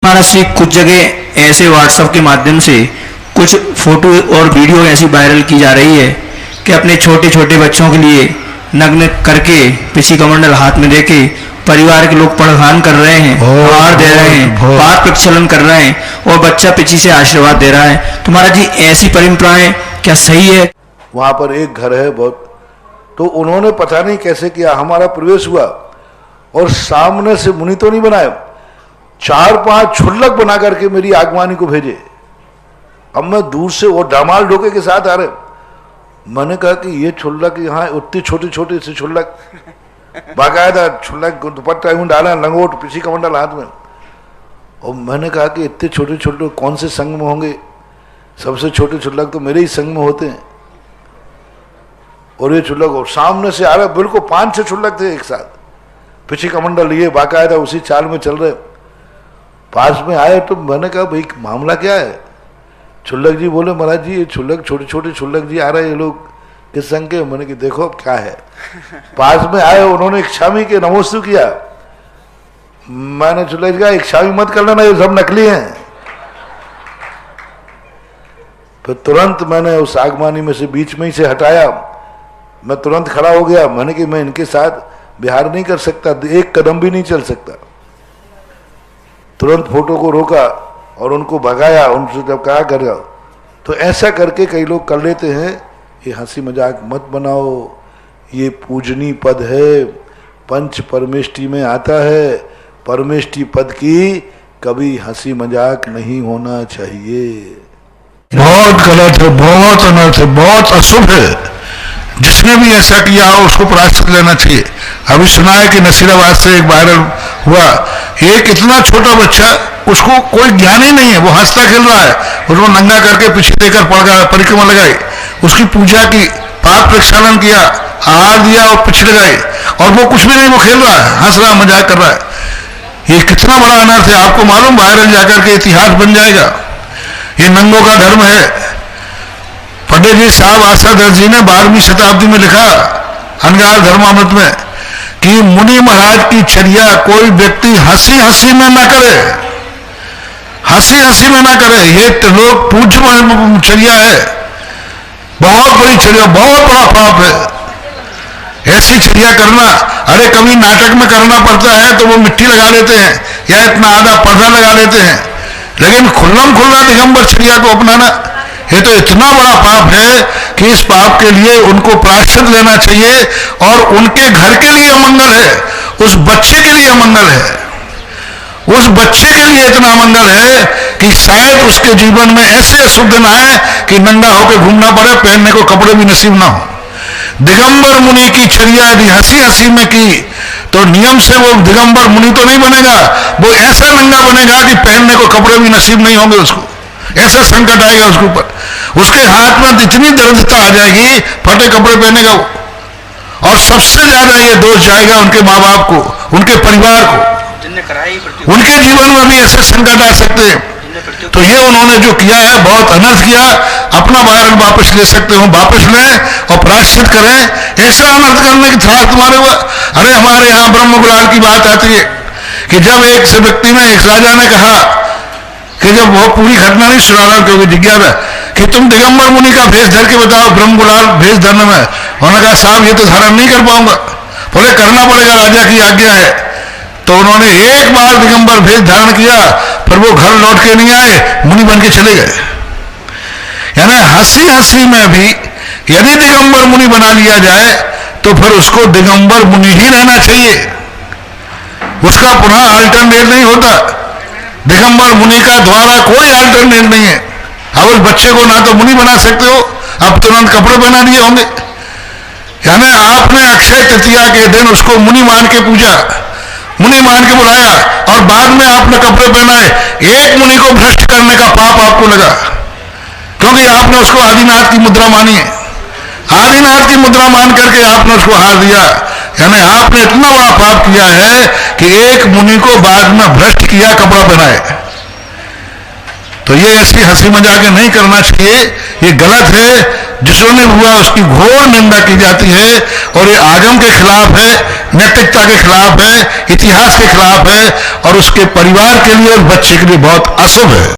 महाराज जी, कुछ जगह ऐसे व्हाट्सएप के माध्यम से कुछ फोटो और वीडियो ऐसी वायरल की जा रही है कि अपने छोटे छोटे बच्चों के लिए नग्न करके पिछी कमंडल हाथ में देके परिवार के लोग प्रधान कर रहे हैं, हार दे रहे हैं, पाठ प्रचलन कर रहे हैं और बच्चा पिछी से आशीर्वाद दे रहा है। तो महाराज जी, ऐसी परंपराएं क्या सही है? वहां पर एक घर है बहुत, तो उन्होंने पता नहीं कैसे किया, हमारा प्रवेश हुआ और सामने से मुनि तो नहीं बनाए, 4-5 छुल्लक बना करके मेरी आगवानी को भेजे। अब मैं दूर से वो डामाल ढोके के साथ आ रहे, मैंने कहा कि ये छुल्लक यहाँ उतने छोटे छोटे से छुल्लक, बाकायदा छुल्लक दुपट्टा यूं डाला, लंगोट पिछी कमंडल हाथ में। और मैंने कहा कि इतने छोटे छोटे कौन से संग में होंगे, सबसे छोटे छुल्लक तो मेरे ही संग में होते हैं। और ये छुल्लक और सामने से आ रहा, बिल्कुल 5-6 छुल्लक थे एक साथ, पिछी कमंडल लिए बाकायदा उसी चाल में चल रहे। पास में आए तो मैंने कहा भाई मामला क्या है? छुल्लक जी बोले महाराज जी ये छुल्लक छोटे छोटे छुल्लक जी आ रहे हैं, ये लोग किस संग के? मैंने कि देखो अब क्या है। पास में आए, उन्होंने क्षामी के नमोस्तु किया। मैंने छुल्लक जी कहा क्षामी मत कर लेना, ये सब नकली हैं। फिर तुरंत मैंने उस आगमानी में से बीच में ही से हटाया, मैं तुरंत खड़ा हो गया। मैंने कि मैं इनके साथ बिहार नहीं कर सकता, एक कदम भी नहीं चल सकता। तुरंत फोटो को रोका और उनको भगाया, उनसे जब कहा कर जाओ। तो ऐसा करके कई लोग कर लेते हैं, ये हंसी मजाक मत बनाओ, ये पूजनीय पद है, पंच परमेष्टि में आता है, परमेष्टि पद की कभी हंसी मजाक नहीं होना चाहिए। बहुत गलत है, बहुत अनर्थ है, बहुत अशुभ है। जिसने भी ऐसा किया हो उसको प्रायश्चित लेना चाहिए। अभी सुना है कि नसीराबाद से एक वायरल हुआ, एक इतना छोटा बच्चा, उसको कोई ज्ञान ही नहीं है, वो हंसता खेल रहा है, उसको नंगा करके पीछे लेकर परिक्रमा लगाई, उसकी पूजा की, पाप प्रक्षालन किया, आहार दिया और पीछे लगाई, और वो कुछ भी नहीं, वो खेल रहा है, हंस रहा, मजाक कर रहा है। ये कितना बड़ा अनर्थ है, आपको मालूम? वायरल जाकर के इतिहास बन जाएगा। ये नंगों का धर्म है। पंडित जी साहब आशादर जी ने 12वीं शताब्दी में लिखा अनगार धर्मामृत में कि मुनि महाराज की चर्या कोई व्यक्ति हंसी हंसी में ना करे, हंसी हंसी में ना करे। ये लोग पूज्य चर्या है, बहुत बड़ी चर्या, बहुत बड़ा पाप है ऐसी चर्या करना। अरे कभी नाटक में करना पड़ता है तो वो मिट्टी लगा लेते हैं या इतना आधा पर्दा लगा लेते हैं, लेकिन खुल्लम खुल्ला दिगंबर चर्या को अपनाना, ये तो इतना बड़ा पाप है कि इस पाप के लिए उनको प्रायश्चित लेना चाहिए। और उनके घर के लिए अमंगल है, उस बच्चे के लिए अमंगल है, उस बच्चे के लिए इतना अमंगल है कि शायद उसके जीवन में ऐसे अशुभ दिन आए कि नंगा होकर घूमना पड़े, पहनने को कपड़े भी नसीब ना हो। दिगंबर मुनि की चर्या यदि हंसी हंसी में की तो नियम से वो दिगंबर मुनि तो नहीं बनेगा, वो ऐसा नंगा बनेगा कि पहनने को कपड़े भी नसीब नहीं होंगे उसको, ऐसा संकट आएगा उसके ऊपर। उसके हाथ में इतनी दरिद्रता आ जाएगी, फटे कपड़े पहनेगा वो। और सबसे ज्यादा ये दोष जाएगा उनके माँ बाप को, उनके परिवार को, उनके जीवन में भी ऐसे संकट आ सकते हैं। तो ये उन्होंने जो किया है बहुत अनर्थ किया। अपना वायरल वापस ले सकते हो, वापस लें और प्रायश्चित करें। ऐसा अनर्थ करने की था तुम्हारे हुआ। अरे हमारे यहाँ ब्रह्म गुलाल की बात आती है कि जब एक से व्यक्ति ने, एक राजा ने कहा कि जब वो पूरी घटना नहीं सुना रहा क्योंकि जिज्ञासा कि तुम दिगंबर मुनि का भेष धर के बताओ ब्रह्म गुलाल भेष धरने में। उन्होंने कहा साहब ये तो धारण नहीं कर पाऊंगा। बोले करना पड़ेगा, राजा की आज्ञा है। तो उन्होंने एक बार दिगंबर भेष धारण किया, पर वो घर लौट के नहीं आए, मुनि बन के चले गए। यानी हंसी हंसी में भी यदि दिगंबर मुनि बना लिया जाए तो फिर उसको दिगंबर मुनि ही रहना चाहिए, उसका पुनः अल्टरनेट नहीं होता। दिगंबर मुनि का द्वारा कोई अल्टरनेट नहीं है। अब उस बच्चे को ना तो मुनि बना सकते हो, अब तुरंत कपड़े बना दिए होंगे। यानी आपने अक्षय तृतीया के दिन उसको मुनि मान के पूजा, मुनि मान के बुलाया और बाद में आपने कपड़े पहनाए। एक मुनि को भ्रष्ट करने का पाप आपको लगा, क्योंकि आपने उसको आदिनाथ की मुद्रा मानी है। आदिनाथ की मुद्रा मान करके आपने उसको हार दिया। यानी आपने इतना बड़ा पाप किया है कि एक मुनि को बाद में भ्रष्ट किया, कपड़ा पहनाए। तो ये ऐसी हंसी मजाक नहीं करना चाहिए, ये गलत है। जिसने हुआ उसकी घोर निंदा की जाती है और ये आगम के खिलाफ है। नैतिकता के खिलाफ है, इतिहास के खिलाफ है और उसके परिवार के लिए और बच्चे के लिए बहुत अशुभ है।